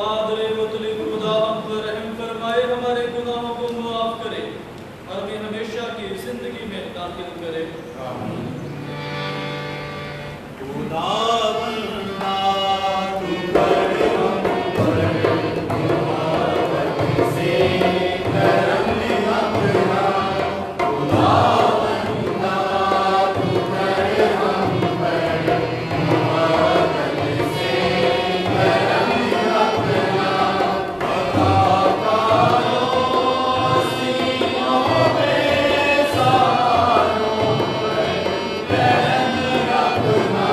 बहादुर मुतलिब खुदा हम पर रहम फरमाए, हमारे गुनाहों को माफ करे, हमें हमेशा की जिंदगी में दाखिल करे। खुदावंदा तू कर हम पर मोहब्बत से करम अपना। खुदावंदा तू कर हम पर मोहब्बत से करम अपना। अता करो सीनों में सारों पर रहम अपना।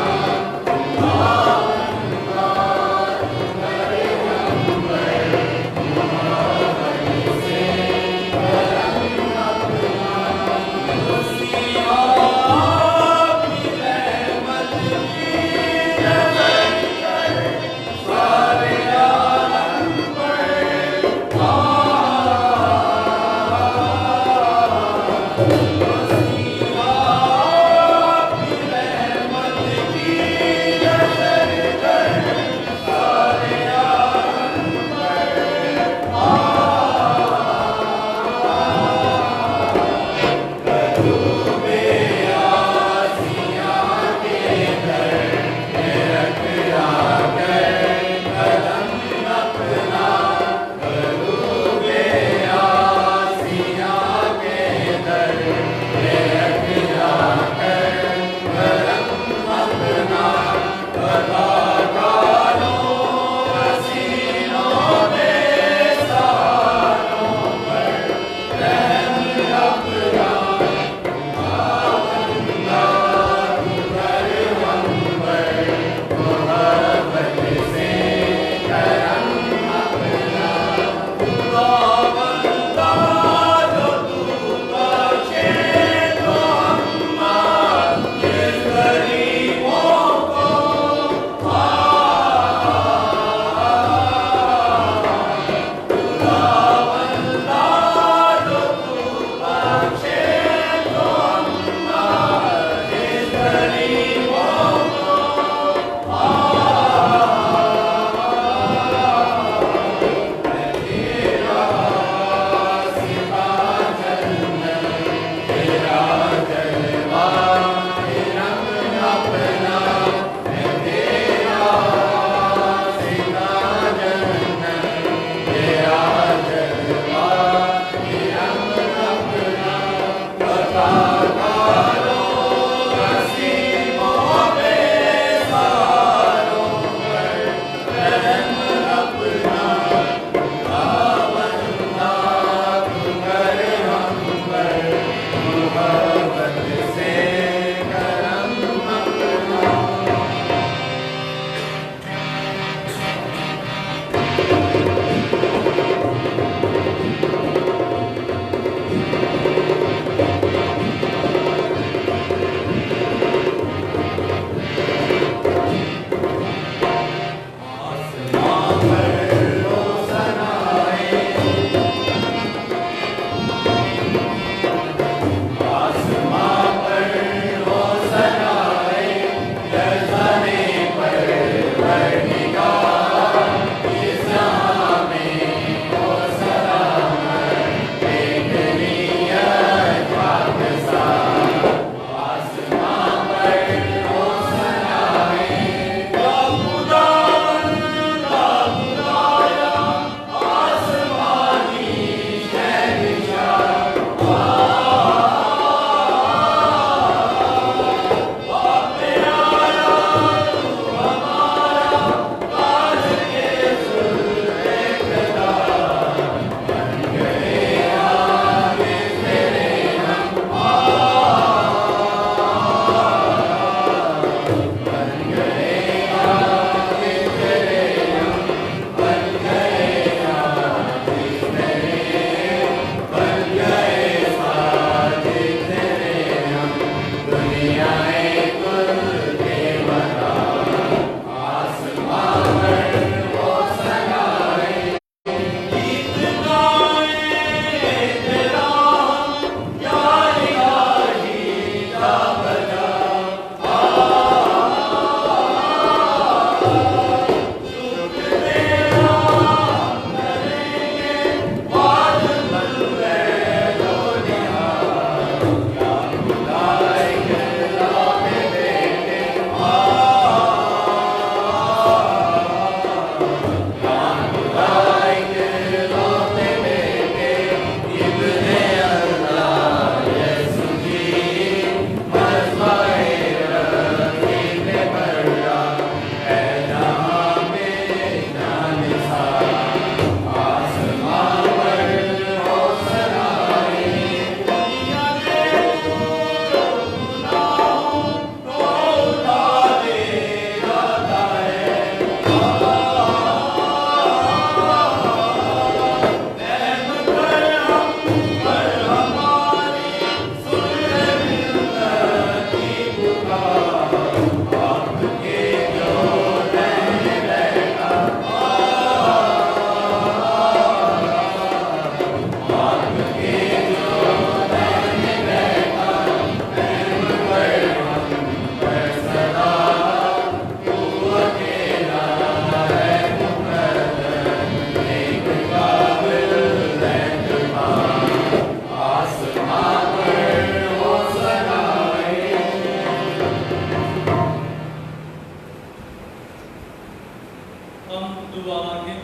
हम दुआ मांगे।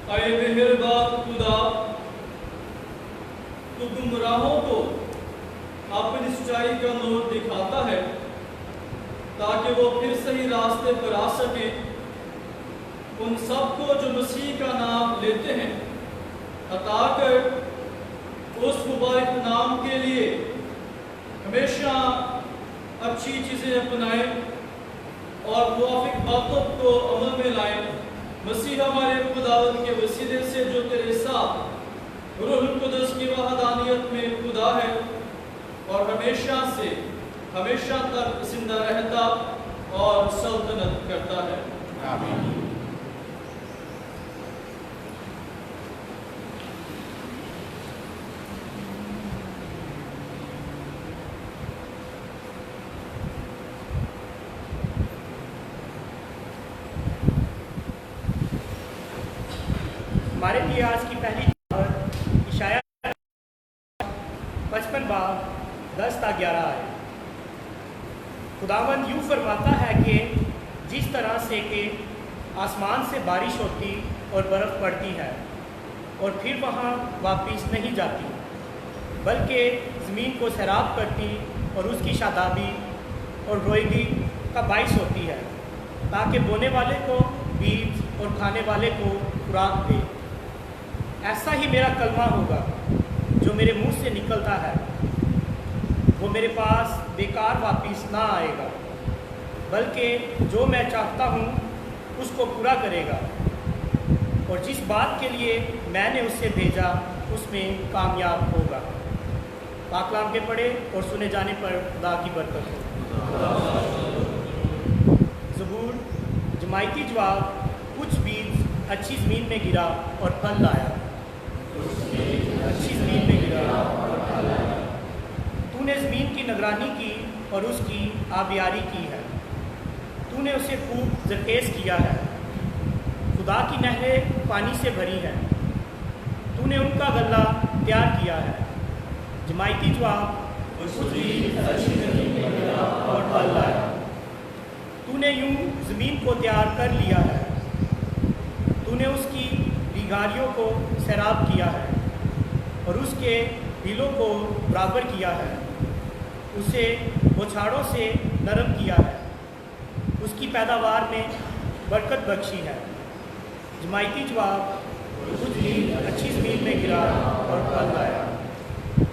ऐ मेहरबान खुदा, तू गुमराहों को अपनी सच्चाई का नूर दिखाता है ताकि वो फिर सही रास्ते पर आ सके। उन सबको जो मसीह का नाम लेते हैं अता कर उस मुबारक नाम के लिए हमेशा अच्छी चीज़ें अपनाएं और मुआफिक बातों को अमल में लाएं। मसीह हमारे खुदावंद के वसीले से जो तेरे साथ रूहुल कुदस की वहदानियत में खुदा है और हमेशा से हमेशा तक जिंदा रहता और सल्तनत करता है। आमीन। हमारे लिए आज की पहली खबर इशाया 55 बाब 10-11 है। खुदावंद यूँ फरमाता है कि जिस तरह से कि आसमान से बारिश होती और बर्फ़ पड़ती है और फिर वहाँ वापस नहीं जाती, बल्कि ज़मीन को सैराब करती और उसकी शादाबी और रोएगी का बाइस होती है, ताकि बोने वाले को बीज और खाने वाले को खुराक दे। ऐसा ही मेरा कलमा होगा जो मेरे मुंह से निकलता है, वो मेरे पास बेकार वापस ना आएगा, बल्कि जो मैं चाहता हूँ उसको पूरा करेगा और जिस बात के लिए मैंने उससे भेजा उसमें कामयाब होगा। पाकलाम के पढ़े और सुने जाने पर खुदा की बरकत हो। ज़बूर जमायती जवाब, कुछ बीज अच्छी ज़मीन में गिरा और फल लाया। अच्छी ज़मीन में गिरा और फल लाया। तूने ज़मीन की निगरानी की और उसकी आबियारी की है। तूने उसे खूब जरखेज़ किया है। खुदा की नहरें पानी से भरी हैं। तूने उनका गल्ला तैयार किया है। जमायती जवाब, कुछ बीज अच्छी ज़मीन में गिरा और फल लाया। तूने यूँ ज़मीन को तैयार कर लिया है। तूने उसकी भिखारियों को सैराब किया है और उसके बिलों को बराबर किया है। उसे बौछारों से नरम किया है, उसकी पैदावार में बरकत बख्शी है। जमायती जवाब, कुछ भी अच्छी ज़मीन में गिरा और फल लाया।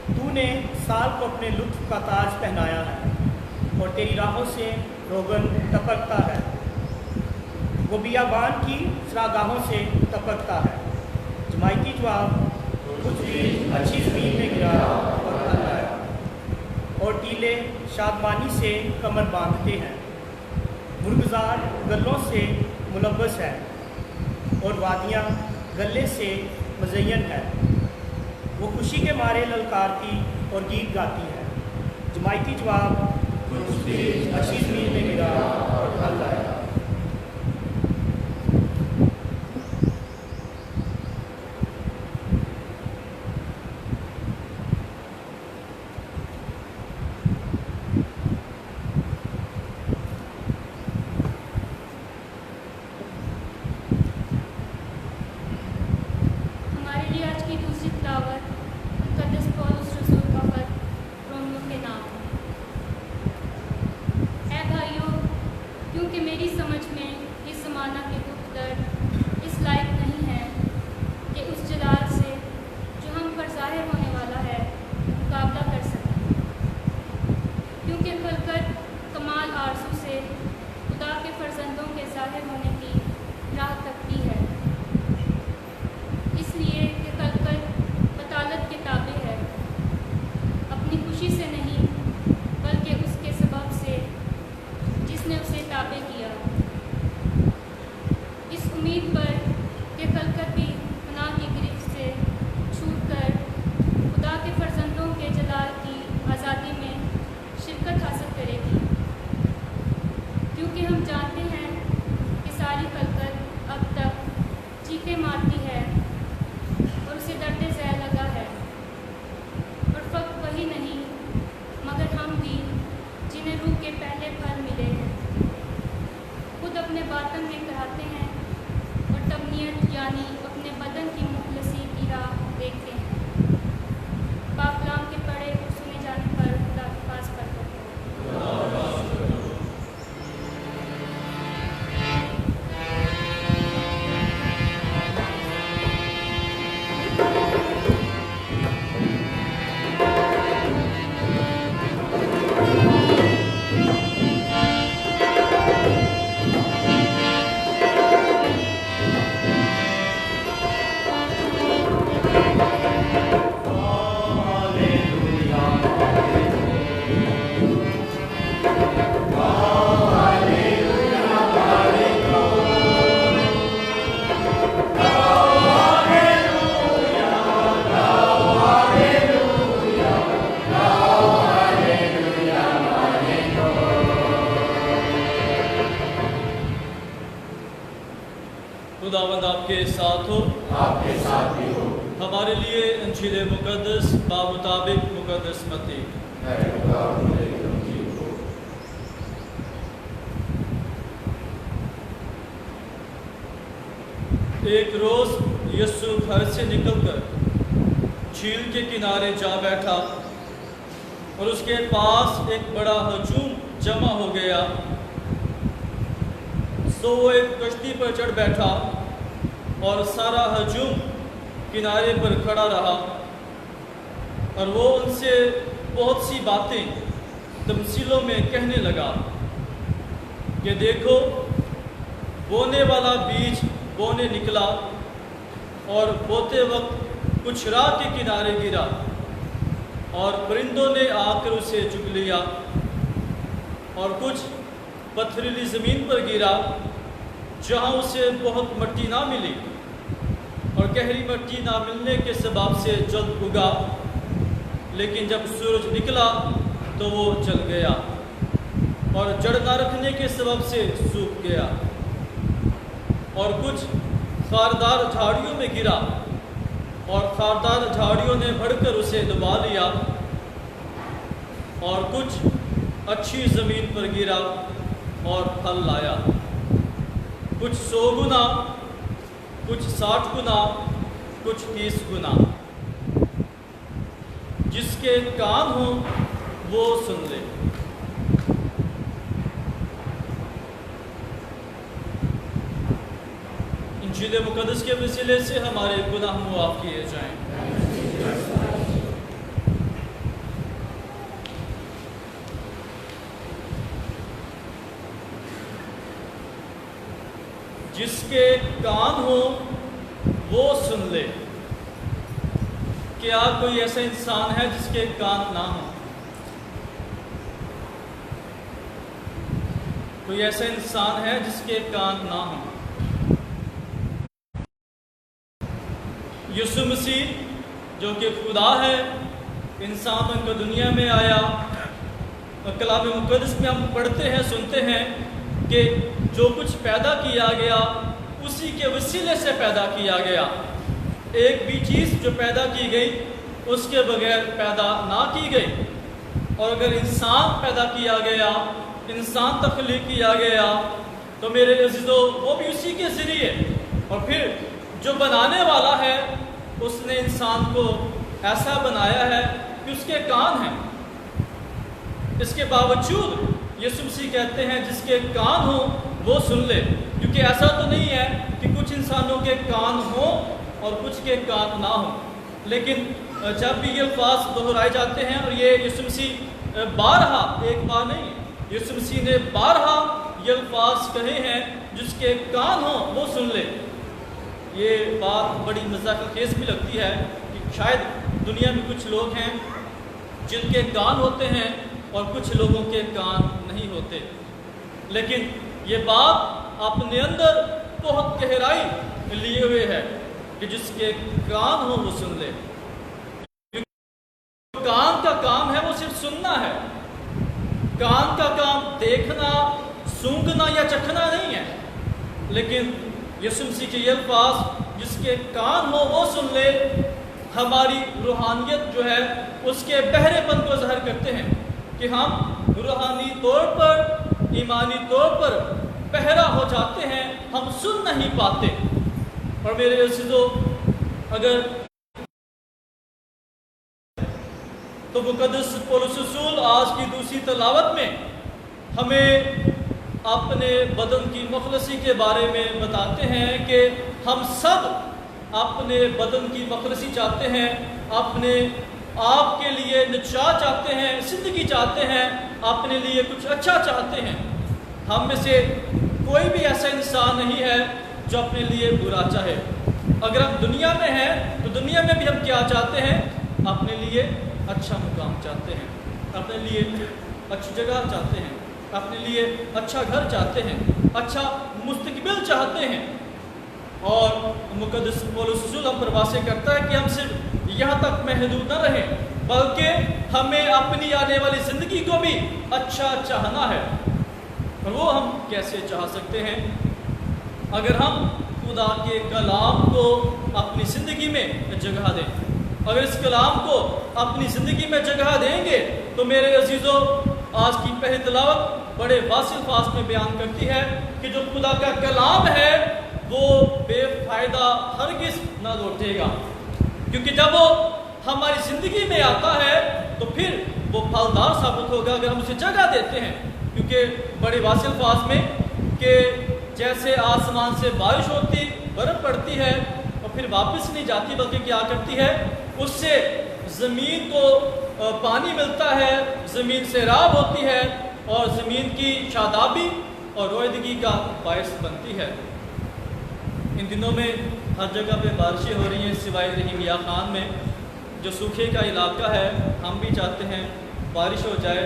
तूने साल को अपने लुत्फ़ का ताज पहनाया है और तेरी राहों से रोगन टपकता है। वो बियाबान की सरागाहों से टपकता है। जमायती जवाब, कुछ भी अच्छी ज़मीन में गिरा और फल लाया। और टीले शादमानी से कमर बांधते हैं। मुर्गजार गलों से मुलव्वस है और वादियाँ गले से मज़य्यन है। वो खुशी के मारे ललकारती और गीत गाती है। जमायती जवाब, कुछ भी अच्छी ज़मीन में गिरा और फल लाया। हमारे लिए आज की दूसरी तिलावत मुक़द्दस पौलुस रसूल का ख़त रोमियो के नाम। ऐ भाइयों, क्योंकि मेरी समझ में इस ज़माना के दुख दर्द इस लायक नहीं है कि उस जलाल से जो हम पर ज़ाहिर होने वाला है मुकाबला कर सकें। क्योंकि खलकत कमाल आरज़ू से खुदा के फर्जंदों के ज़ाहिर होने की राह तकती है, इसलिए कि खलकत बतालत के ताबे है, अपनी खुशी से नहीं बल्कि उसके सबब से जिसने उसे ताबे किया। इस उम्मीद पर कि खलकत भी गुनाह की गिरफ्त से छूटकर खुदा के फर्जंदों के जलाल की आज़ादी में शिरकत हासिल करेगी। क्योंकि हम जानते हैं कि सारी खलकत अब तक चीखें मारती है और उसे दर्द ज़ैर लगा है, और फ़क्त वही नहीं मगर हम भी जिन्हें रूह के पहले फल मिले बातन में कराते हैं और तबनीयत यानी अपने बदन की मुखलसी की राह देखते हैं। पाक कलाम के पढ़े और सुने जाने पर खुदा के पास बरकत हो। खुदावंद आपके साथ हो, आपके साथ भी हो। हमारे लिए इंजील मुकद्दस बामुताबिक मुकद्दस मत्ती। है खुदा मुझे तमजीद हो। एक रोज यीशु घर से निकलकर झील के किनारे जा बैठा और उसके पास एक बड़ा हजूम जमा हो गया। सो वो एक कश्ती पर चढ़ बैठा और सारा हजूम किनारे पर खड़ा रहा और वो उनसे बहुत सी बातें तमसीलों में कहने लगा कि देखो, बोने वाला बीज बोने निकला और बोते वक्त कुछ राह के किनारे गिरा और परिंदों ने आकर उसे चुग लिया, और कुछ पथरीली ज़मीन पर गिरा जहाँ उसे बहुत मिट्टी ना मिली और गहरी मिट्टी ना मिलने के सबब से जल्द उगा, लेकिन जब सूरज निकला तो वो जल गया और जड़ ना रखने के सबब से सूख गया। और कुछ खारदार झाड़ियों में गिरा और खारदार झाड़ियों ने बढ़कर उसे दबा लिया, और कुछ अच्छी ज़मीन पर गिरा और फल लाया, कुछ 100 गुना, कुछ 60 गुना, कुछ 30 गुना। जिसके कान हो वो सुन ले। इंजील मुकद्दस के वसीले से हमारे गुनाह मुआफ किए जाएं। जिसके कान हो वो सुन ले। क्या कोई ऐसा इंसान है जिसके कान ना हो? कोई ऐसा इंसान है जिसके कान ना हो? यीशु मसीह जो कि खुदा है, इंसान बनकर दुनिया में आया। और कलाम मुकद्दस में हम पढ़ते हैं, सुनते हैं कि जो कुछ पैदा किया गया उसी के वसीले से पैदा किया गया। एक भी चीज़ जो पैदा की गई उसके बगैर पैदा ना की गई। और अगर इंसान पैदा किया गया, इंसान तख्लीक किया गया, तो मेरे अज़ीज़ों वो भी उसी के ज़रिए। और फिर जो बनाने वाला है उसने इंसान को ऐसा बनाया है कि उसके कान हैं। इसके बावजूद यीशु मसीह कहते हैं जिसके कान हो वो सुन ले। क्योंकि ऐसा तो नहीं है कि कुछ इंसानों के कान हो और कुछ के कान ना हो, लेकिन जब भी ये अल्फाज दोहराए जाते हैं, और ये यीशु मसीह बारहा, एक बार नहीं, यीशु मसीह ने बारहा ये अल्फाज कहे हैं जिसके कान हो वो सुन ले। ये बात बड़ी मज़ाक़खेज़ भी लगती है कि शायद दुनिया में कुछ लोग हैं जिनके कान होते हैं और कुछ लोगों के कान नहीं होते, लेकिन ये बात अपने अंदर बहुत गहराई लिए हुए है कि जिसके कान हो वो सुन ले। कान का काम है वो सिर्फ सुनना है। कान का काम देखना, सूंघना या चखना नहीं है। लेकिन यीशु मसीह के ये अल्फाज जिसके कान हो वो सुन ले, हमारी रूहानियत जो है उसके बहरेपन को ज़ाहिर करते हैं कि हम रूहानी तौर पर, ईमानी तौर पर बहरा हो जाते हैं, हम सुन नहीं पाते। और मेरे अज़ीज़ों, अगर तो मुक़द्दस पौलुस रसूल आज की दूसरी तिलावत में हमें अपने बदन की मुखलसी के बारे में बताते हैं कि हम सब अपने बदन की मुखलसी चाहते हैं, अपने आप के लिए निजात चाहते हैं, ज़िंदगी चाहते हैं, अपने लिए कुछ अच्छा चाहते हैं। हम में से कोई भी ऐसा इंसान नहीं है जो अपने लिए बुरा चाहे। अगर हम दुनिया में हैं तो दुनिया में भी हम क्या चाहते हैं? अपने लिए अच्छा मुकाम चाहते हैं, अपने लिए अच्छी जगह चाहते हैं, अपने लिए अच्छा घर चाहते हैं, अच्छा मुस्तकबिल चाहते हैं। और मुक़द्दस पौलुस रसूल हम पर वाज़ेह करता है कि हम सिर्फ यहाँ तक महदूद न रहें, बल्कि हमें अपनी आने वाली ज़िंदगी को भी अच्छा चाहना है। और वो हम कैसे चाह सकते हैं? अगर हम खुदा के कलाम को अपनी ज़िंदगी में जगह दें। अगर इस कलाम को अपनी ज़िंदगी में जगह देंगे तो मेरे अज़ीज़ों, आज की पहली तिलावत बड़े वाज़ेह अल्फाज़ में बयान करती है कि जो खुदा का कलाम है वो बेफ़ायदा हरगिज़ न लौटेगा, क्योंकि जब वो हमारी ज़िंदगी में आता है तो फिर वो फलदार साबित होगा अगर हम उसे जगह देते हैं। क्योंकि बड़े वाज़ेह अल्फाज़ में कि जैसे आसमान से बारिश होती, बर्फ़ पड़ती है और फिर वापस नहीं जाती, बल्कि क्या करती है, उससे ज़मीन को पानी मिलता है, ज़मीन सैराब होती है और ज़मीन की शादाबी और रोईदगी का बायस बनती है। इन दिनों में हर जगह पे बारिशें हो रही हैं, सिवाय रहीमिया खान में जो सूखे का इलाका है। हम भी चाहते हैं बारिश हो जाए,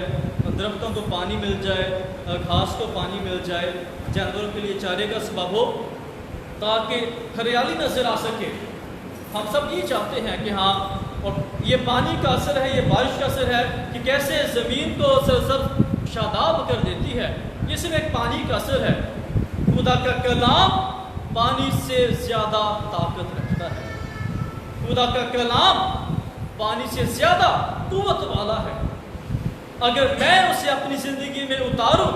दरख्तों को पानी मिल जाए, घास को पानी मिल जाए, जानवरों के लिए चारे का सबब हो, ताकि हरियाली नज़र आ सके। हम सब ये चाहते हैं कि हाँ, और ये पानी का असर है, ये बारिश का असर है कि कैसे ज़मीन को सरसब्ज़ शादाब कर देती है। ये सिर्फ एक पानी का असर है। खुदा का कलाम पानी से ज़्यादा ताकत रखता है। खुदा का कलाम पानी से ज़्यादा क़ुव्वत वाला है। अगर मैं उसे अपनी ज़िंदगी में उतारूँ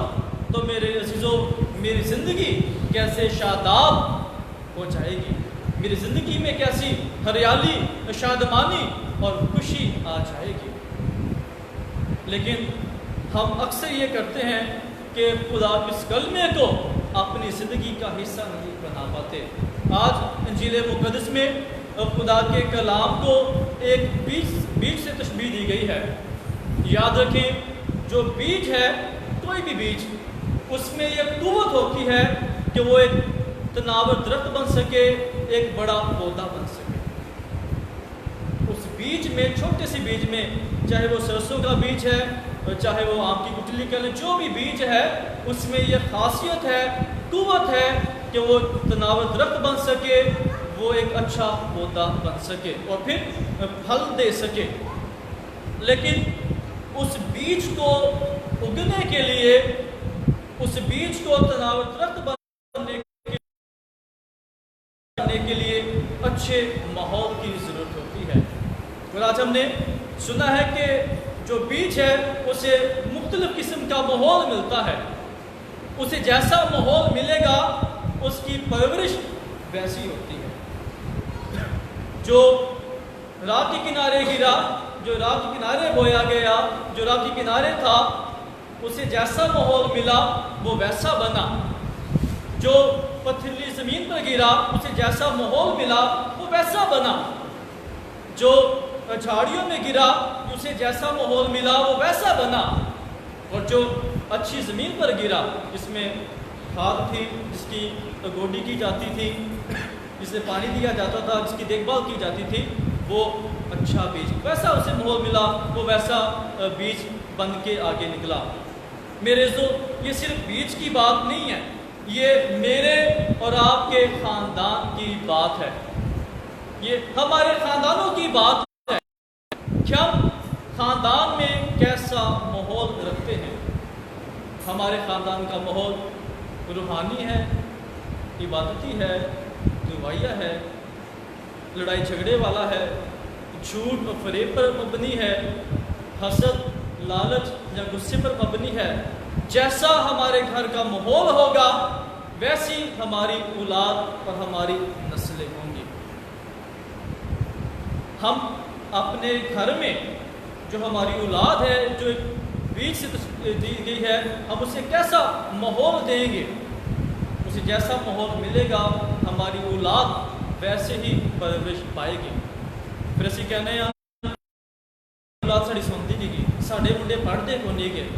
तो मेरे अज़ीज़ों, मेरी ज़िंदगी कैसे शादाब हो जाएगी, मेरी ज़िंदगी में कैसी हरियाली, शादमानी और खुशी आ जाएगी। लेकिन हम अक्सर ये करते हैं कि खुदा के इस कलमे को अपनी ज़िंदगी का हिस्सा नहीं बना पाते। आज इंजील मुक़द्दस में खुदा के कलाम को एक बीज से तशबीह दी गई है। याद रखें, जो बीज है, कोई भी बीज, उसमें यह क़ुव्वत होती है कि वो एक तनावर दरख्त बन सके, एक बड़ा पौधा बन सके। उस बीज में, छोटे से बीज में, चाहे वो सरसों का बीज है, चाहे वो आम की गुठली का, जो भी बीज है, उसमें यह खासियत है, क़ुव्वत है कि वो तनावर दरख्त बन सके, वो एक अच्छा पौधा बन सके और फिर फल दे सके। लेकिन उस बीज को उगने के लिए, उस बीज को तनावर दरख्त बनने के लिए अच्छे माहौल की ज़रूरत होती है। और आज हमने सुना है कि जो बीज है उसे मुख्तलिफ किस्म का माहौल मिलता है। उसे जैसा माहौल मिलेगा उसकी परवरिश वैसी होती है। जो राह के किनारे गिरा, जो राह के किनारे बोया गया, जो राह के किनारे था, उसे जैसा माहौल मिला वो वैसा बना। जो पथरीली ज़मीन पर गिरा, उसे जैसा माहौल मिला वो वैसा बना। जो झाड़ियों में गिरा, उसे जैसा माहौल मिला वो वैसा बना। और जो अच्छी ज़मीन पर गिरा, जिसमें खाद थी, जिसकी गोडी की जाती थी, जिसे पानी दिया जाता था, जिसकी देखभाल की जाती थी, वो अच्छा बीज, वैसा उसे माहौल मिला, वो वैसा बीज बन के आगे निकला। मेरे जो ये सिर्फ बीज की बात नहीं है, ये मेरे और आपके ख़ानदान की बात है, ये हमारे ख़ानदानों की बात है कि हम ख़ानदान में कैसा माहौल रखते हैं। हमारे ख़ानदान का माहौल रूहानी है, इबादती है, दुआया है, लड़ाई झगड़े वाला है, झूठ और फरेब पर मबनी है, हसद, लालच या गुस्से पर मबनी है। जैसा हमारे घर का माहौल होगा वैसी हमारी औलाद और हमारी नस्लें होंगी। हम अपने घर में जो हमारी औलाद है, जो बीच से दी गई है, हम उसे कैसा माहौल देंगे, उसे जैसा माहौल मिलेगा हमारी औलाद वैसे ही परवरिश पाएगी। फिर असी कहने औलाद साड़ी सुनती नहीं गई, साढ़े मुंडे पढ़ते को नहीं गए,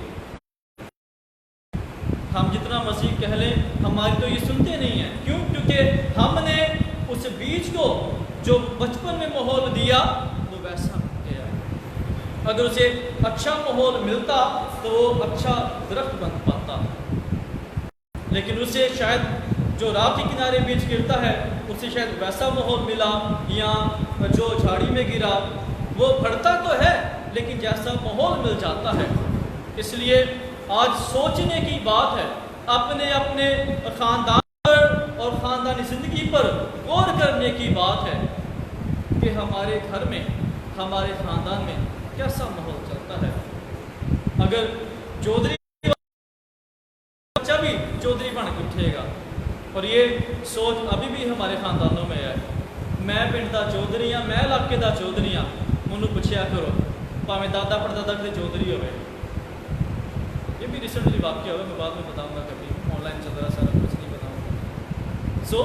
हम जितना मसीह कह लें हमारी तो ये सुनते नहीं हैं। क्यों? क्योंकि हमने उस बीज को जो बचपन में माहौल दिया वो वैसा गया। अगर उसे अच्छा माहौल मिलता तो वो अच्छा दरख्त बन पाता, लेकिन उसे शायद जो राह के किनारे बीज गिरता है उसे शायद वैसा माहौल मिला, या जो झाड़ी में गिरा वो फड़ता तो है लेकिन जैसा माहौल मिल जाता है। इसलिए आज सोचने की बात है, अपने अपने ख़ानदान पर और ख़ानदानी ज़िंदगी पर गौर करने की बात है कि हमारे घर में, हमारे ख़ानदान में कैसा माहौल चलता है। अगर चौधरी बच्चा भी चौधरी बन के उठेगा, और ये सोच अभी भी हमारे ख़ानदानों में है, मैं पिंड का चौधरी हाँ, मैं इलाके का चौधरी हाँ, मैनू पूछया करो भावें दादा परदादा के चौधरी हो। ये भी रिसेंटली वाक्य हुआ, मैं बाद में बताऊंगा, कभी ऑनलाइन चल रहा सारा कुछ नहीं बताऊंगा। सो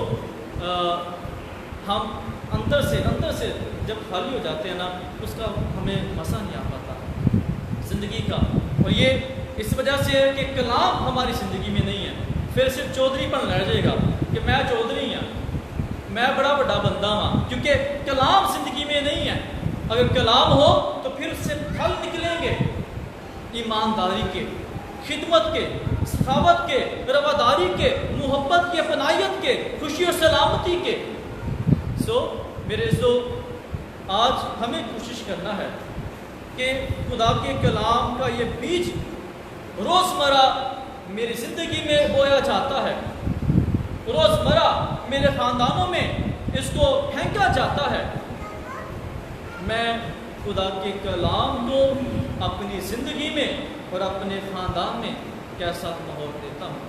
हम अंदर से जब खाली हो जाते हैं ना, उसका हमें मज़ा नहीं आ पाता ज़िंदगी का। और ये इस वजह से है कि कलाम हमारी ज़िंदगी में नहीं है, फिर सिर्फ चौधरीपन रह जाएगा कि मैं चौधरी हाँ, मैं बड़ा बड़ा बंदा हाँ, क्योंकि कलाम ज़िंदगी में नहीं है। अगर कलाम हो तो फिर उससे फल निकलेंगे ईमानदारी के, खिदमत के, सखावत के, रवादारी के, मोहब्बत के, अपनायत के, खुशी और सलामती के। सो मेरे दोस्तों, आज हमें कोशिश करना है कि खुदा के कलाम का ये बीज रोज़मर्रा मेरी ज़िंदगी में बोया जाता है, रोज़मर्रा मेरे ख़ानदानों में इसको फेंका जाता है। मैं खुदा के कलाम को अपनी ज़िंदगी में और अपने ख़ानदान में कैसा माहौल देता हूँ।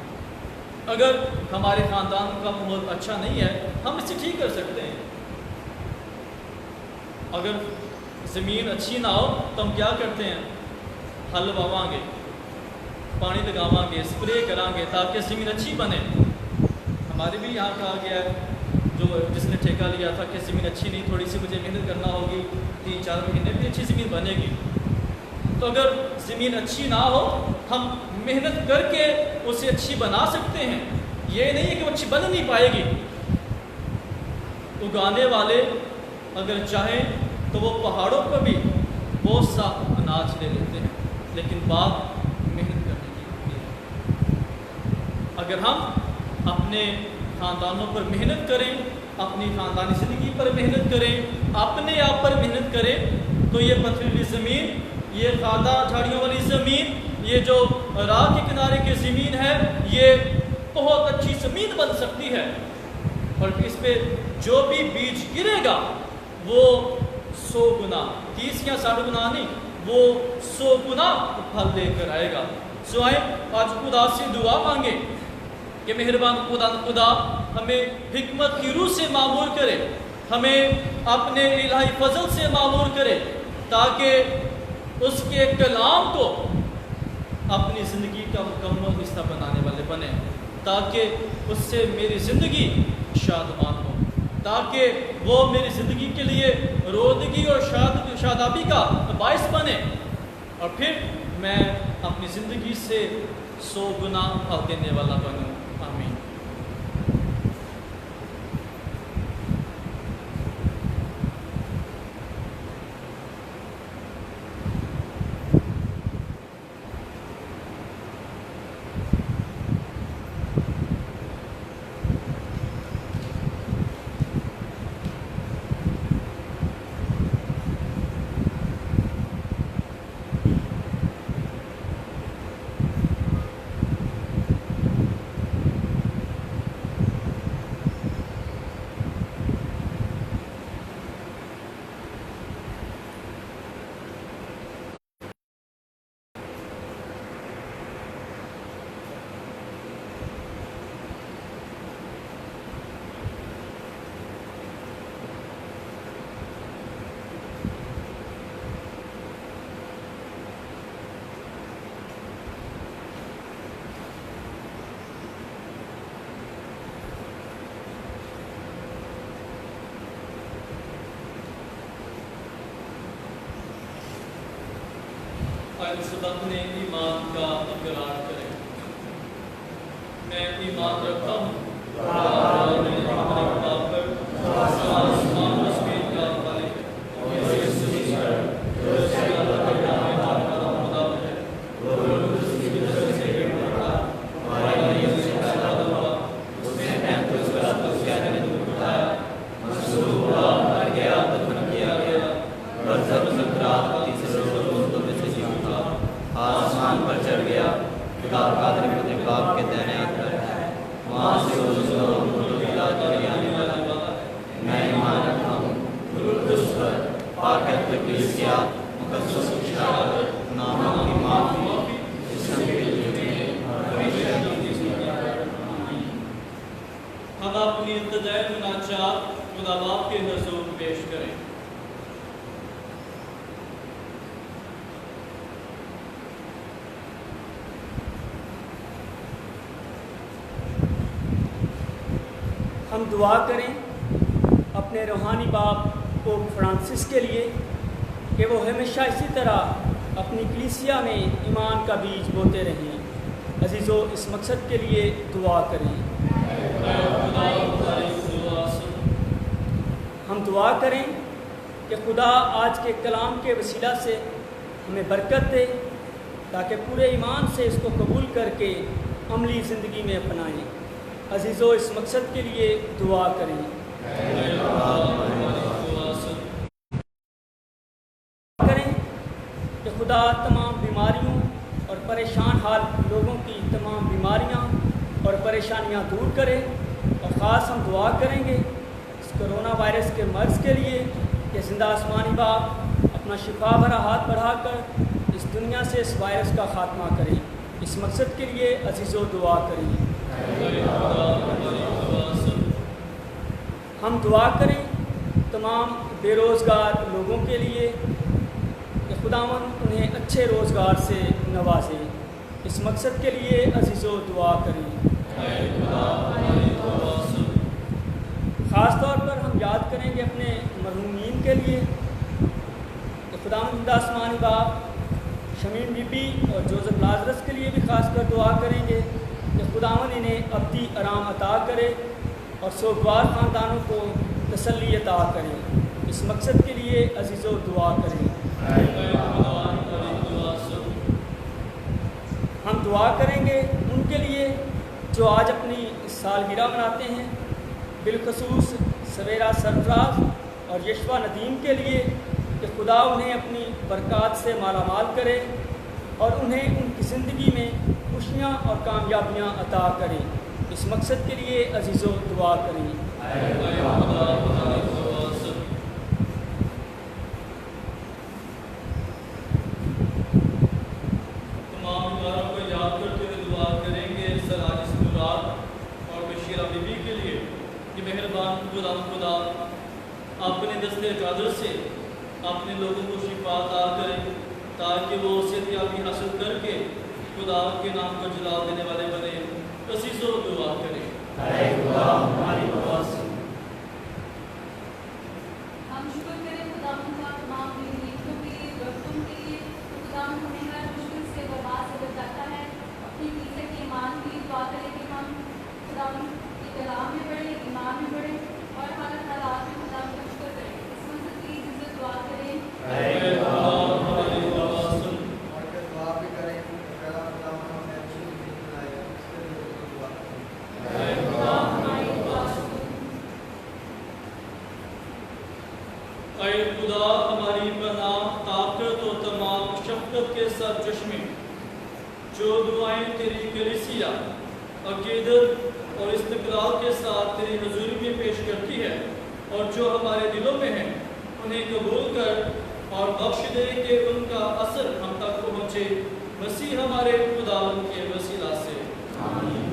अगर हमारे ख़ानदान का माहौल अच्छा नहीं है, हम इसे ठीक कर सकते हैं। अगर ज़मीन अच्छी ना हो तो हम क्या करते हैं, हल वावांगे, पानी लगावांगे, स्प्रे करांगे ताकि ज़मीन अच्छी बने। हमारे भी यहाँ कहा गया है, जो जिसने ठेका लिया था कि ज़मीन अच्छी नहीं, थोड़ी सी मुझे मेहनत करना होगी, 3-4 महीने भी अच्छी ज़मीन बनेगी। तो अगर ज़मीन अच्छी ना हो, हम मेहनत करके उसे अच्छी बना सकते हैं। ये नहीं है कि वो अच्छी बन नहीं पाएगी। उगाने वाले अगर चाहें तो वो पहाड़ों पर भी बहुत सा अनाज ले लेते हैं, लेकिन बात मेहनत करने की होती है। अगर हम अपने ख़ानदानों पर मेहनत करें, अपनी ख़ानदानी ज़िंदगी पर मेहनत करें, अपने आप पर मेहनत करें, तो ये पथरीली ज़मीन, ये खादा झाड़ियों वाली ज़मीन, ये जो राह के किनारे की ज़मीन है, ये बहुत अच्छी ज़मीन बन सकती है। और इस पे जो भी बीज गिरेगा वो 100 गुना, 30 या 60 गुना नहीं, वो 100 गुना फल लेकर आएगा। सो आए आज खुदा से दुआ मांगे कि मेहरबान खुदा हमें हिकमत की रूह से मामूर करे, हमें अपने इलाही फजल से मामूर करे, ताकि उसके कलाम को अपनी ज़िंदगी का मुकम्मल हिस्सा बनाने वाले बने, ताकि उससे मेरी ज़िंदगी शादमान हो, ताकि वो मेरी ज़िंदगी के लिए रोदगी और शादाबी का बायस बने, और फिर मैं अपनी ज़िंदगी से 100 गुना फल देने वाला बनूँ। आमीन। ताकि सब अपने ईमान का इकरार करें। मैं ईमान रखता हूँ आसमान पर चढ़ गया, खुदा कादर अपने बाप के दाहिने हाथ पर है, वहाँ से आने वाला है। मैं ईमान रखता हूँ उस पर पाकत कलीसिया मुकद्दस शहादत नामों की माफ़ी जिस्म के लिए हमेशा की ज़िंदगी। हम अपनी इब्तिदाई मुनाजात खुदा बाप के हुज़ूर पेश करें। हम दुआ करें अपने रूहानी बाप पोप फ्रांसिस के लिए कि वो हमेशा इसी तरह अपनी कलीसिया में ईमान का बीज बोते रहें। अजीज़ों, इस मकसद के लिए दुआ करें। हम दुआ करें कि खुदा आज के कलाम के वसीला से हमें बरकत दे ताकि पूरे ईमान से इसको कबूल करके अमली ज़िंदगी में अपनाएं। अजीज़ों, इस मकसद के लिए दुआ करें। करें कि खुदा तमाम बीमारियों और परेशान हाल लोगों की तमाम बीमारियां और परेशानियां दूर करे। और ख़ास हम दुआ करेंगे इस कोरोना वायरस के मर्ज़ के लिए कि ज़िंदा आसमानी बाप अपना शिफा भरा हाथ बढ़ाकर इस दुनिया से इस वायरस का ख़ात्मा करें। इस मकसद के लिए अजीज़ों दुआ करें। हम दुआ करें तमाम बेरोज़गार लोगों के लिए कि खुदावंद उन्हें अच्छे रोज़गार से नवाजे। इस मकसद के लिए अजीज़ों दुआ करें। ख़ास तौर पर हम याद करेंगे अपने मरहूमीन के लिए कि खुदावंद आसमानी बाप शमीम बीबी और जोसेफ लाजरस के लिए भी खासकर दुआ करेंगे कि खुदावंद इन्हें अब्दी आराम अता करे और सोगवार ख़ानदानों को तसल्ली अता करें। इस मकसद के लिए अजीज़ों दुआ करें। हम दुआ करेंगे उनके लिए जो आज अपनी सालगिरह मनाते हैं, बिलखसूस सवेरा सरफराज और यशवा नदीम के लिए कि खुदा उन्हें अपनी बरक़ात से मालामाल करे और उन्हें उनकी ज़िंदगी में खुशियाँ और कामयाबियाँ अता करें। इस मकसद के लिए अजीज़ों दुआ करें। तमाम बीमारों को याद करते हुए दुआ करेंगे सर आजिज़ मुराद और बशीरा बीबी के लिए कि मेहरबान खुदा अपने दस्ते चादर से अपने लोगों को शिफा अता करें ताकि वो सेहतयाबी हासिल करके खुदा के नाम को जलाल देने वाले बने। अजीज़ों दुआ करें। हम शुक्र करें खुदा का तमाम नीतियों के लिए, बरकतों के लिए। खुदा हमें हर मुश्किल से बर्बाद से बचाता है। अपनी कलीसिया के ईमान के लिए दुआ करें कि हम खुदा के कलाम में बढ़े, ईमान में बढ़े और हर हालात में खुदा का शुक्र करें। इस मकसद के लिए जिससे दुआ करें। ऐ खुदा हमारी पनाह, ताकत और तमाम शफ़क़त के सरचश्मे, जो दुआएं तेरी कलीसिया अक़ीदत और इस्तिक़लाल के साथ तेरी हज़ूरी में पेश करती है और जो हमारे दिलों में है, उन्हें कबूल कर और बख्श दे कि उनका असर हम तक पहुँचे। मसीह हमारे खुदावंद के वसीला से आमीन।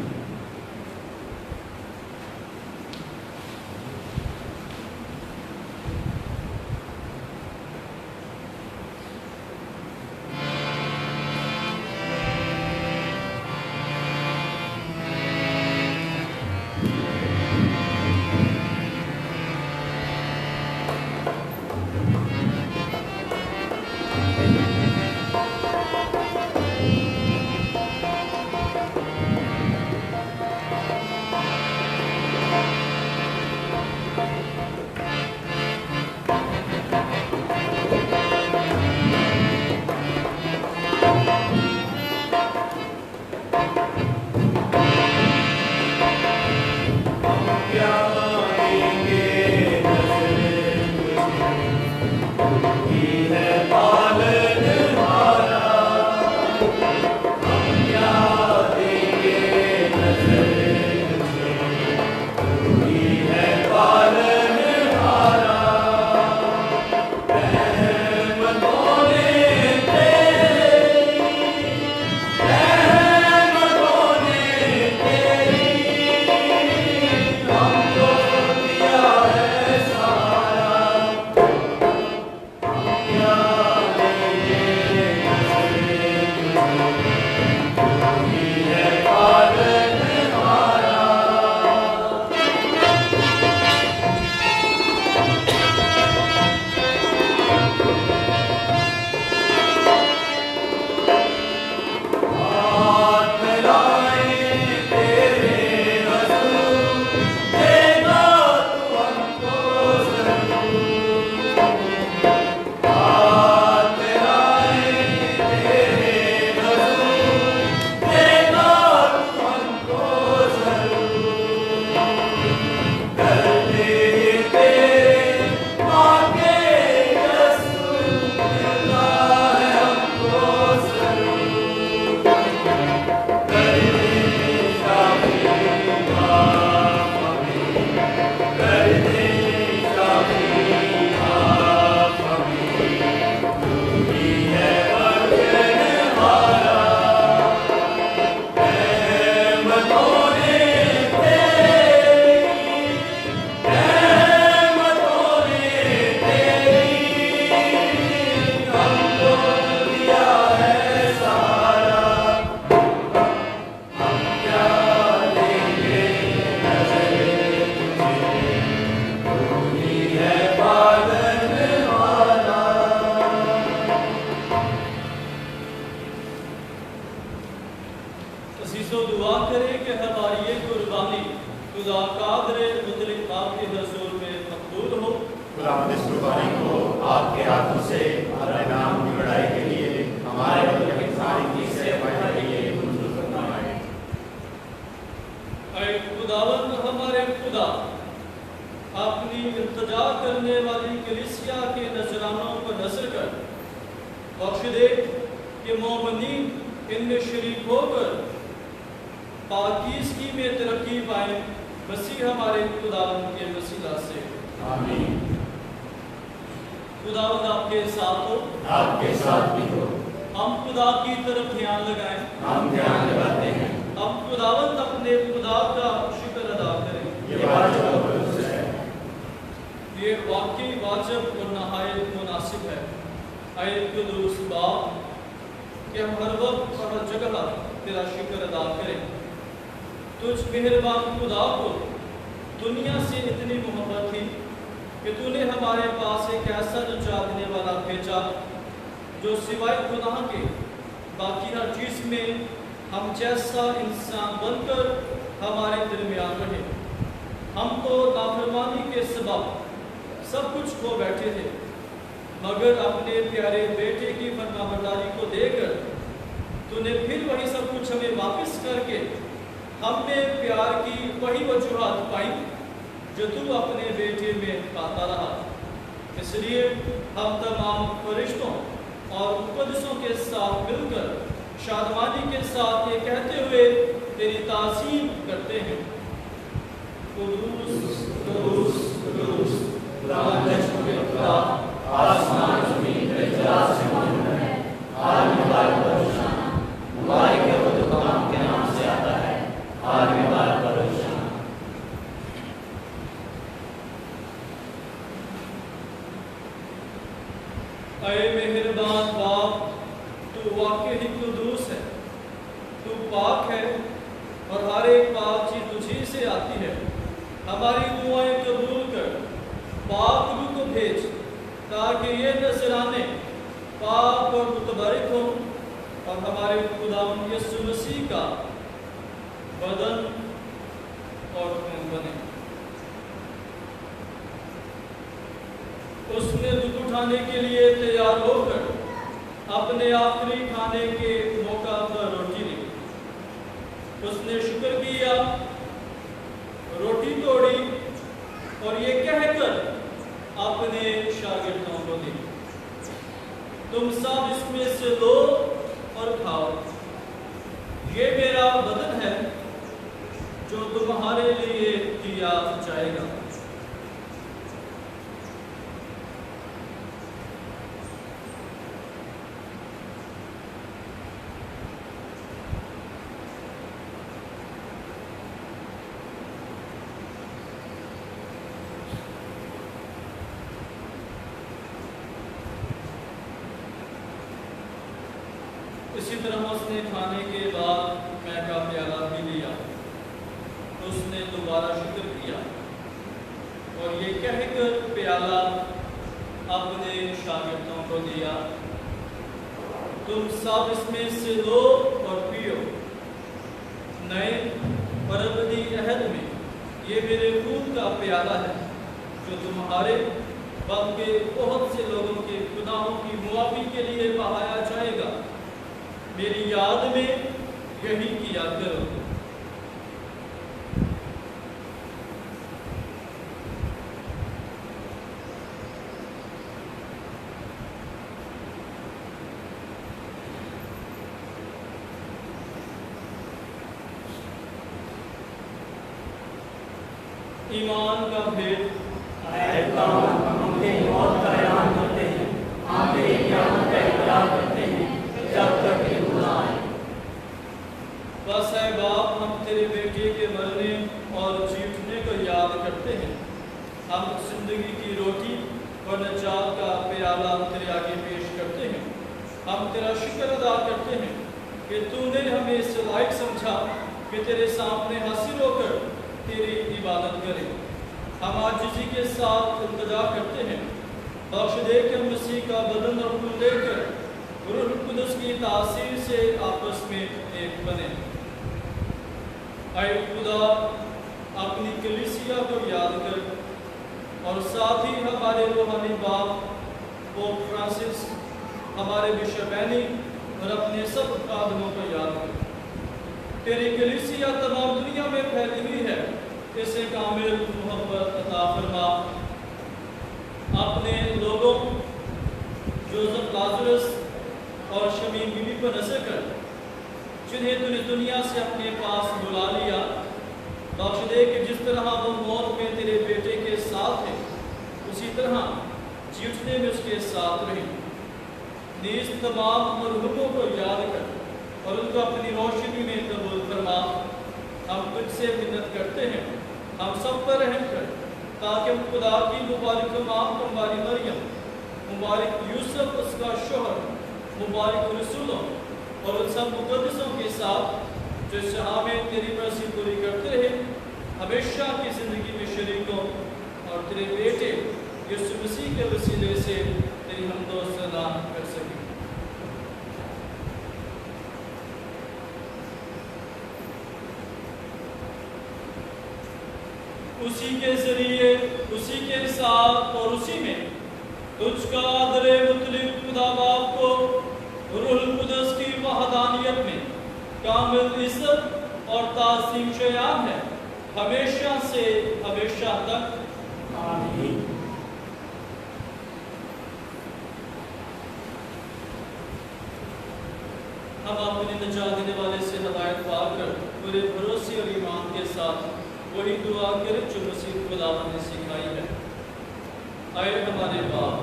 अजीज़ो दुआ करें कि हमारी ये कुर्बानी खुदा कादर मुतलिक आपके हज़ूर में मकबूल हो। खुदावंद इस कुर्बानी को आपके हाथों से अपने नाम की बड़ाई के लिए हमारे बदले की सारी सेवा के लिए मंजूर फरमाए। ऐ खुदावंद हमारे खुदा, अपनी इल्तिजा करने वाली कलीसिया के नजरानों पर नजर कर बख्श दे कि मोमिनीन इनमें शरीक होकर पाकीज़गी में तरक्की पाए। मसीह हमारे खुदावंद के वसीला से आमीन। खुदावंद आपके साथ हो, आपके साथ भी हो। हम खुदा की तरफ ध्यान लगाएं। हम ध्यान लगाते हैं। हम खुदावंद अपने खुदा का शुक्र अदा करें। ये वाजिब और दुरुस्त है। ये वाकई वाजिब और नहायत मुनासिब है। ऐ कुदूस बाप कि हम हर वक्त और हर जगह तेरा शुक्र अदा करें। तुझ मेहरबान खुदा को दुनिया से इतनी मोहब्बत थी कि तूने हमारे पास एक ऐसा निजात देने वाला भेजा जो सिवाय खुदा के बाकी हर चीज़ में हम जैसा इंसान बनकर हमारे दरमियान रहे। हम तो नाफरमानी के सबब सब कुछ खो बैठे थे, मगर अपने प्यारे बेटे की फरमाबरदारी को देकर तूने फिर वही सब कुछ हमें वापस करके हमने प्यार की वही वजूहात पाई जो तू अपने बेटे में पाता रहा। इसलिए हम तमाम फरिश्तों और मुक़द्दसों के साथ मिलकर शादमानी के साथ ये कहते हुए तेरी ताज़ीम करते हैं, कुदूस कुदूस कुदूस खुदा आसमान ज़मीन पे जलाल से मौजूद है। हाल मुबारक बरोशाना, मुबारक है वो जो काम के नाम से आता है। हाल मुबारक बरोशाना। ऐ मेहरबान बाप, तू वाकई ही कुदूस है, तू पाक है और हर एक पाक चीज़ तुझी से आती है। हमारी दुआएं कबूल कर, पाक रूह को भेज ताकि ये नजराने पाक और मुतबरक हों और हमारे खुदावंद यीशु मसीह का बदन और खून बने। उसने दुख उठाने के लिए तैयार होकर अपने आखिरी खाने के मौका पर रोटी ली। उसने शुक्र किया, रोटी तोड़ी और ये कहकर अपने शागिर्दों को दी, तुम सब इसमें से लो और खाओ, ये मेरा बदन है जो तुम्हारे लिए दिया जाएगा। इसी तरह उसने खाने के बाद मैं का प्याला भी लिया। उसने दोबारा शुक्र किया और ये कहकर प्याला अपने शागिर्दों को दिया, तुम सब इसमें से लो और पियो। नए और अबदी अहद में ये मेरे खून का प्याला है जो तुम्हारे बल्कि बहुत से लोगों के गुनाहों की मुआफ़ी के लिए बहाया जाएगा। मेरी याद में यही किया करो। ईमान का भेद। हम तेरी मौत का ऐलान करते हैं, हम तेरी क़यामत का इक़रार करते हैं जब तक कि तू ना आए। बस है बाप, हम तेरे बेटे के मरने और जी उठने को याद करते हैं। हम जिंदगी की रोटी और निजात का प्याला तेरे आगे पेश करते हैं। हम तेरा शुक्र अदा करते हैं कि तूने हमें इस लायक समझा कि तेरे सामने हासिल होकर तेरी इबादत करें। हम आजिज़ी के साथ इल्तिजा करते हैं, बख्श दे के मसीह का बदन और खून लेकर रूह कुदस की तासीर से आपस में एक बने। आए खुदा अपनी कलीसिया को याद कर और साथ ही हमारे रूहानी बाप पोप फ्रांसिस, हमारे बिशप एनी और अपने सब खादमों को याद कर। तेरी कलीसिया तमाम दुनिया में फैली हुई है, इसे कामिल मोहब्बत अता फरमा। अपने लोगों जोसेफ लाजरस और शमीम बीबी को नजर कर, जिन्हें तूने दुनिया से अपने पास बुला लिया, बख्श दे कि जिस तरह वो मौत में तेरे बेटे के साथ थे, उसी तरह जी उठने में उसके साथ रही। नीज तमाम मरहूमों को याद कर और उनको अपनी रोशनी में कबूल फरमा। हम तुझसे मिन्नत करते हैं, हम सब पर रहम कर, ताकि हम खुदा की मुबारक माँ तुम्हारी मरियम, मुबारक यूसुफ उसका शोहर, मुबारक रसूलों और उन सब मुक़द्दसों के साथ जो शाह में तेरी मर्ज़ी पूरी करते रहे, हमेशा की ज़िंदगी में शरीकों और तेरे बेटे यीशु मसीह के वसीले से तेरी हमदो सना कर सकें। उसी के जरिए, उसी के साथ और उसी में तुझका दरे मुतलिक खुदा बाप को रूहुल कुदस की वहदानियत में कामिल इज्जत और ताज़ीम शयान है, हमेशा से हमेशा तक। आमीन। हम अपने नजात देने वाले से हदायत पाकर पूरे भरोसे और ईमान के साथ वही दुआ करें जो मसीह खुदावंद ने सिखाई है। आए हमारे बाप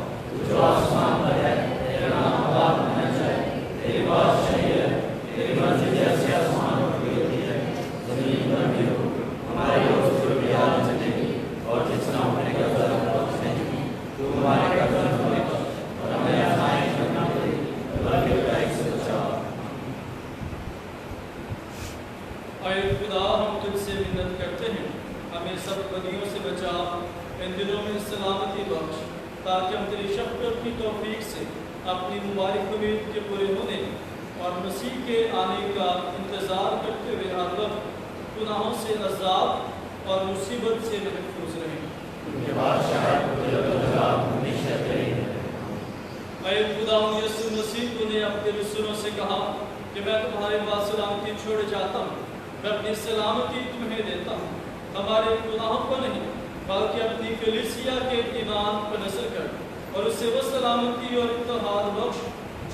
जो आसमान पर है, तेरा नाम पाक होना चाहिए, तेरी बादशाही है, तेरी मर्जी जैसे आसमान पर भी होती है, जमीन पर भी हो। हमारे रोज़ की आज नहीं, और जितना हमने कर्जा बख्श नहीं, तू हमारे कर्जा हमें बख्श और हमें आज़माइश में न ले, बल्कि बुराई से बचा। आए खुदा, हम तुझसे मिन्नत करते हैं, हमें सब बदियों से बचा, इन दिनों में सलामती बख्श, ताकि हम तेरी शफ़क़त की तौफीक से अपनी मुबारक उम्मीद के पूरे होने और मसीह के आने का इंतज़ार करते हुए हर वक्त गुनाहों से आज़ाद और मुसीबत से महफूज रहें। आए खुदा, यीशु मसीह तूने अपने रसूलों से कहा कि मैं तुम्हारे पास सलामती छोड़ जाता हूँ, मैं अपनी सलामती तुम्हें देता हूँ। हमारे गुनाहों को नहीं, बल्कि अपनी कलीसिया के ईमान पर नजर कर और उससे वो सलामती और इत्तेहाद बख्श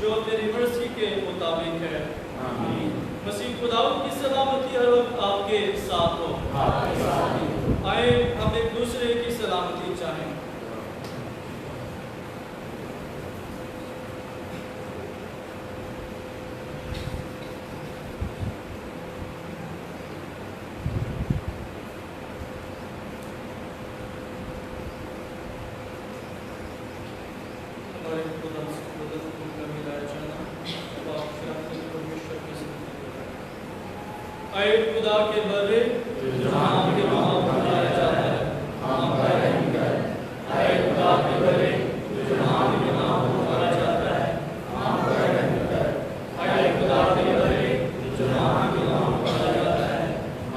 जो तेरी मर्जी के मुताबिक है। आमीन। मसीह खुदा की सलामती हर वक्त आपके साथ हो। आए हम एक दूसरे की सलामती चाहें। आए खुदा के बरे जहाँ के वहाँ बुलाया जाता है, हम पर रहम कर। आए खुदा के बरे जहाँ के वहाँ बुलाया जाता है, हम पर रहम कर। आए खुदा के बरे जहाँ के वहाँ बुलाया जाता है,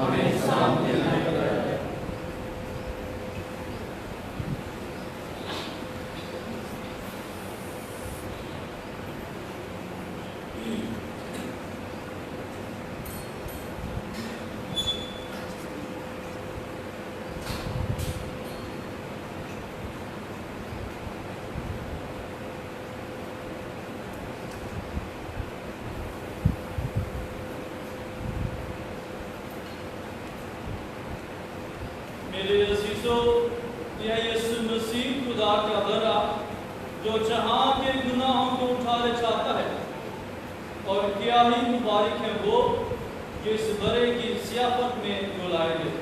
हमें सामने न कर। मेरे अज़ीज़ों, यह यीशु मसीह खुदा का बरा जो जहाँ के गुनाहों को उठा ले जाता है, और क्या ही मुबारक है वो जो इस बरे की ज़ियाफ़त में बुलाए गए।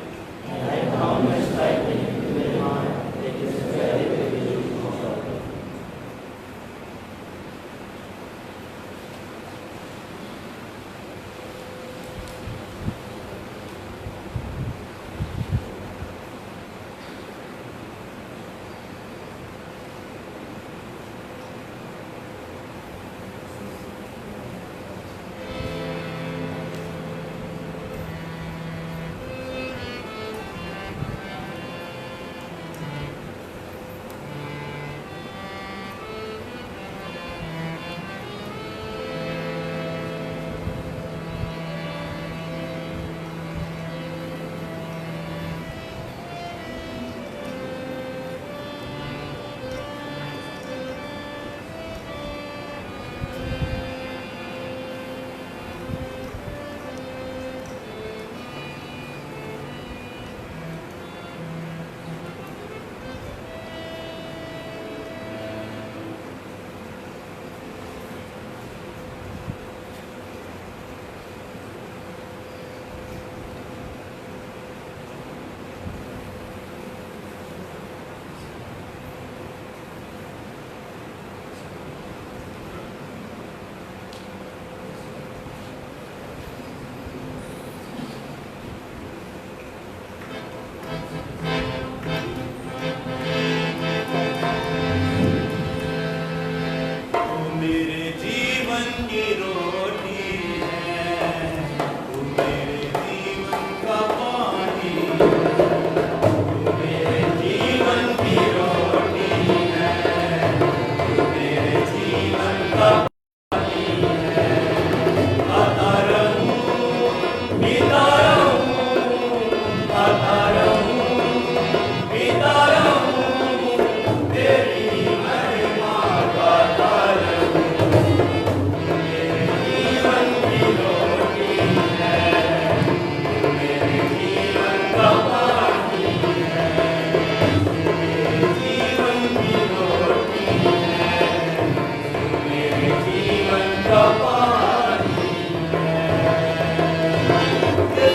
जीवन का पानी है।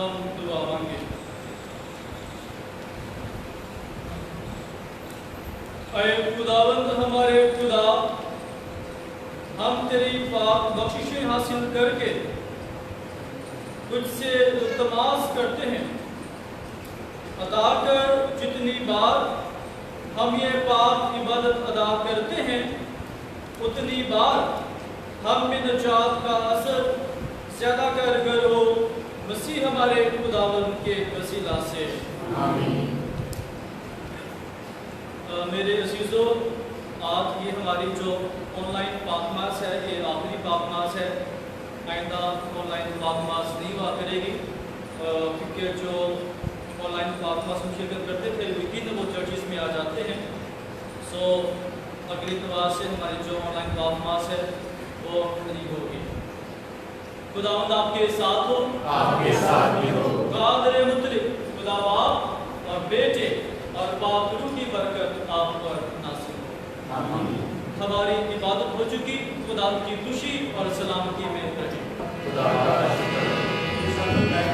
हम दुआ मांगे। ऐ खुदावंद हमारे खुदा, हम तेरी पाक बख्शिशें हासिल करके तुझसे इल्तमास करते हैं, अदा कर जितनी बार हम ये पाक इबादत अदा करते हैं उतनी बार हम में नजात का असर ज़्यादा कारगर हो, मसीह हमारे खुदावंद के वसीला से आमीन। मेरे अजीज़ों, आज ये हमारी जो ऑनलाइन पाकमास है ये आखिरी पाकमास है। आइंदा ऑनलाइन पाकमास नहीं हुआ करेगी, क्योंकि जो ऑनलाइन पाकमास में शिरकत करते थे यकीन वो चर्चिस में आ जाते हैं। सो अगली इतवार से हमारी जो ऑनलाइन पाकमास है वो नहीं होगी। खुदावंद आपके साथ हो, आपके साथ भी हो। कादर मुतलिक खुदा बाप और बेटे और पाक रूह की बरकत आप पर नासिल हो। आमीन। हमारी इबादत हो चुकी, खुदा की खुशी और सलामती में रहे। खुदा का शुक्र।